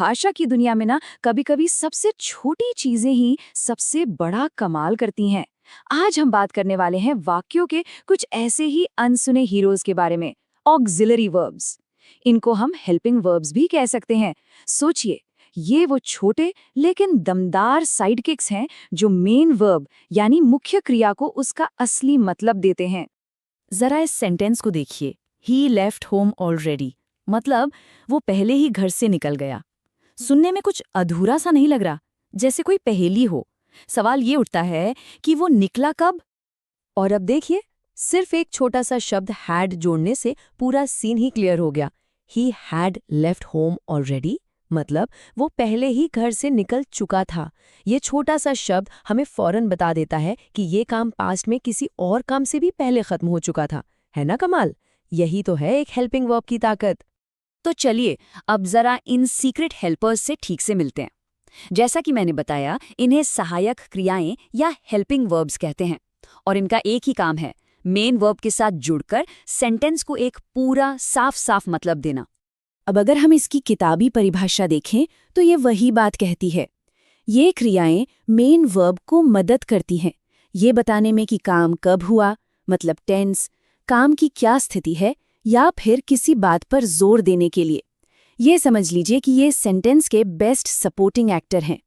भाषा की दुनिया में ना कभी-कभी सबसे छोटी चीजें ही सबसे बड़ा कमाल करती हैं। आज हम बात करने वाले हैं वाक्यों के कुछ ऐसे ही अनसुने हीरोज के बारे में, ऑक्सिलरी वर्ब्स। इनको हम हेल्पिंग वर्ब्स भी कह सकते हैं। सोचिए, ये वो छोटे लेकिन दमदार साइड किक्स हैं जो मेन वर्ब यानी मुख्य क्रिया को उसका असली मतलब देते हैं। जरा इस सेंटेंस को देखिए, ही लेफ्ट होम ऑलरेडी, मतलब वो पहले ही घर से निकल गया। सुनने में कुछ अधूरा सा नहीं लग रहा, जैसे कोई पहेली हो। सवाल ये उठता है कि वो निकला कब? और अब देखिए, सिर्फ एक छोटा सा शब्द हैड जोड़ने से पूरा सीन ही क्लियर हो गया। He had left home already, मतलब वो पहले ही घर से निकल चुका था। ये छोटा सा शब्द हमें फौरन बता देता है कि ये काम पास्ट में किसी और काम से भी पहले खत्म हो चुका था। है ना कमाल? यही तो है एक हेल्पिंग वर्ब की ताकत। तो चलिए अब जरा इन सीक्रेट हेल्पर्स से ठीक से मिलते हैं। जैसा कि मैंने बताया, इन्हें सहायक क्रियाएं या हेल्पिंग वर्ब्स कहते हैं और इनका एक ही काम है, मेन वर्ब के साथ जुड़कर सेंटेंस को एक पूरा साफ साफ मतलब देना। अब अगर हम इसकी किताबी परिभाषा देखें तो ये वही बात कहती है। ये क्रियाएं मेन वर्ब को मदद करती हैं, ये बताने में कि काम कब हुआ, मतलब टेंस, काम की क्या स्थिति है, या फिर किसी बात पर जोर देने के लिए। ये समझ लीजिए कि ये सेंटेंस के बेस्ट सपोर्टिंग एक्टर हैं।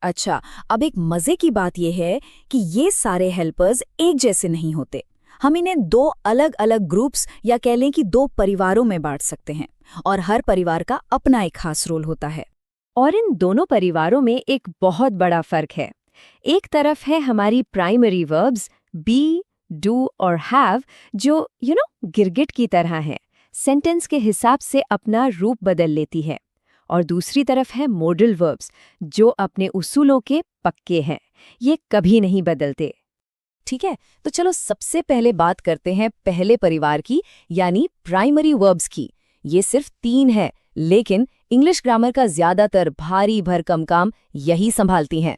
अच्छा, अब एक मजे की बात यह है कि ये सारे हेल्पर्स एक जैसे नहीं होते। हम इन्हें दो अलग अलग ग्रुप्स या कह लें कि दो परिवारों में बांट सकते हैं, और हर परिवार का अपना एक खास रोल होता है। और इन दोनों परिवारों में एक बहुत बड़ा फर्क है। एक तरफ है हमारी प्राइमरी वर्ब्स बी, डू और हैव, जो गिरगिट की तरह है, सेंटेंस के हिसाब से अपना रूप बदल लेती है। और दूसरी तरफ है मॉडल वर्ब्स, जो अपने उसूलों के पक्के हैं, ये कभी नहीं बदलते। ठीक है, तो चलो सबसे पहले बात करते हैं पहले परिवार की, यानी प्राइमरी वर्ब्स की। ये सिर्फ 3 है, लेकिन इंग्लिश ग्रामर का ज्यादातर भारी भरकम काम यही संभालती हैं।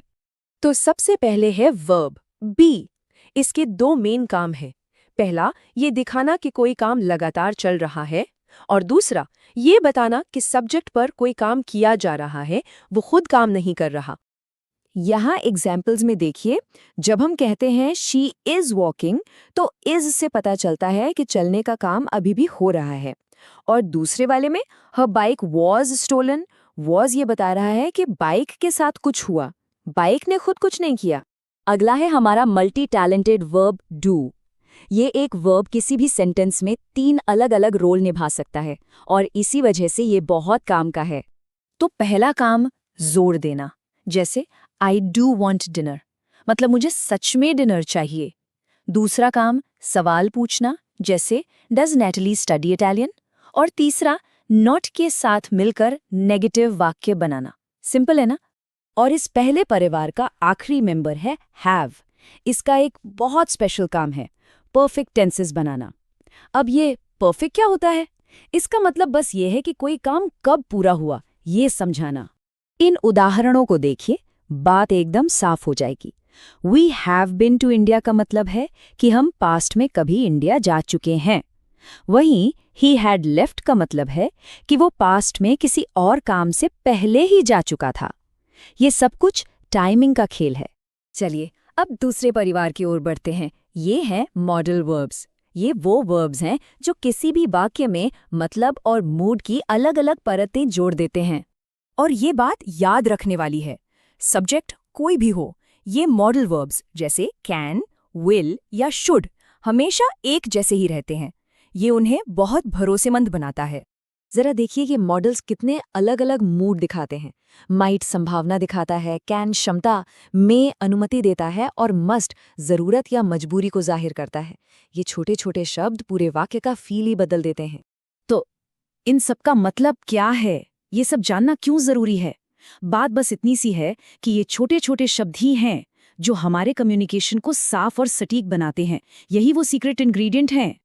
तो सबसे पहले है वर्ब बी। इसके 2 मेन काम हैं। पहला, ये दिखाना कि कोई काम लगातार चल रहा है, और दूसरा, ये बताना कि सब्जेक्ट पर कोई काम किया जा रहा है, वो खुद काम नहीं कर रहा। यहाँ एग्जाम्पल्स में देखिए, जब हम कहते हैं शी इज वॉकिंग, तो इज से पता चलता है कि चलने का काम अभी भी हो रहा है। और दूसरे वाले में हर बाइक वॉज स्टोलन, वॉज ये बता रहा है कि बाइक के साथ कुछ हुआ, बाइक ने खुद कुछ नहीं किया। अगला है हमारा मल्टी टैलेंटेड वर्ब डू। ये एक वर्ब किसी भी सेंटेंस में 3 अलग अलग रोल निभा सकता है, और इसी वजह से ये बहुत काम का है। तो पहला काम जोर देना, जैसे आई डू वॉन्ट डिनर, मतलब मुझे सच में डिनर चाहिए। दूसरा काम सवाल पूछना, जैसे डज नैटली स्टडी इटालियन। और तीसरा नॉट के साथ मिलकर नेगेटिव वाक्य बनाना। सिंपल है ना? और इस पहले परिवार का आखिरी मेंबर है हैव। इसका एक बहुत स्पेशल काम है, परफेक्ट टेंसेस बनाना। अब ये परफेक्ट क्या होता है? इसका मतलब बस ये है कि कोई काम कब पूरा हुआ, ये समझाना। इन उदाहरणों को देखिए, बात एकदम साफ हो जाएगी। We have been to India का मतलब है कि हम पास्ट में कभी इंडिया जा चुके हैं। वहीं ही हैड लेफ्ट का मतलब है कि वो पास्ट में किसी और काम से पहले ही जा चुका था। ये सब कुछ टाइमिंग का खेल है। चलिए अब दूसरे परिवार की ओर बढ़ते हैं। ये हैं मॉडल वर्ब्स। ये वो वर्ब्स हैं जो किसी भी वाक्य में मतलब और मूड की अलग अलग परतें जोड़ देते हैं। और ये बात याद रखने वाली है, सब्जेक्ट कोई भी हो, ये मॉडल वर्ब्स जैसे कैन, विल या शुड हमेशा एक जैसे ही रहते हैं। ये उन्हें बहुत भरोसेमंद बनाता है। जरा देखिए कि मॉडल्स कितने अलग अलग मूड दिखाते हैं। माइट संभावना दिखाता है, कैन क्षमता, मे अनुमति देता है, और मस्ट जरूरत या मजबूरी को जाहिर करता है। ये छोटे छोटे शब्द पूरे वाक्य का फील ही बदल देते हैं। तो इन सब का मतलब क्या है? ये सब जानना क्यों जरूरी है? बात बस इतनी सी है कि ये छोटे छोटे शब्द ही हैं जो हमारे कम्युनिकेशन को साफ और सटीक बनाते हैं। यही वो सीक्रेट इंग्रेडिएंट हैं।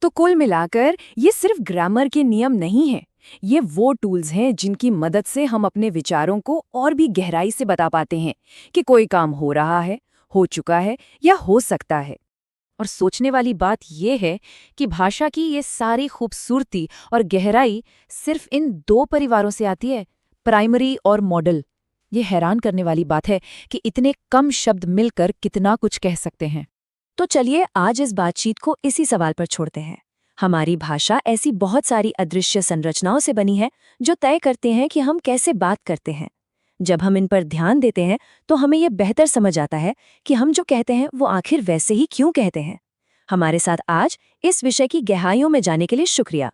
तो कुल मिलाकर ये सिर्फ ग्रामर के नियम नहीं हैं, ये वो टूल्स हैं जिनकी मदद से हम अपने विचारों को और भी गहराई से बता पाते हैं कि कोई काम हो रहा है, हो चुका है या हो सकता है। और सोचने वाली बात ये है कि भाषा की ये सारी खूबसूरती और गहराई सिर्फ इन 2 परिवारों से आती है, प्राइमरी और मॉडल। ये हैरान करने वाली बात है कि इतने कम शब्द मिलकर कितना कुछ कह सकते हैं। तो चलिए आज इस बातचीत को इसी सवाल पर छोड़ते हैं। हमारी भाषा ऐसी बहुत सारी अदृश्य संरचनाओं से बनी है जो तय करते हैं कि हम कैसे बात करते हैं। जब हम इन पर ध्यान देते हैं तो हमें यह बेहतर समझ आता है कि हम जो कहते हैं वो आखिर वैसे ही क्यों कहते हैं। हमारे साथ आज इस विषय की गहराइयों में जाने के लिए शुक्रिया।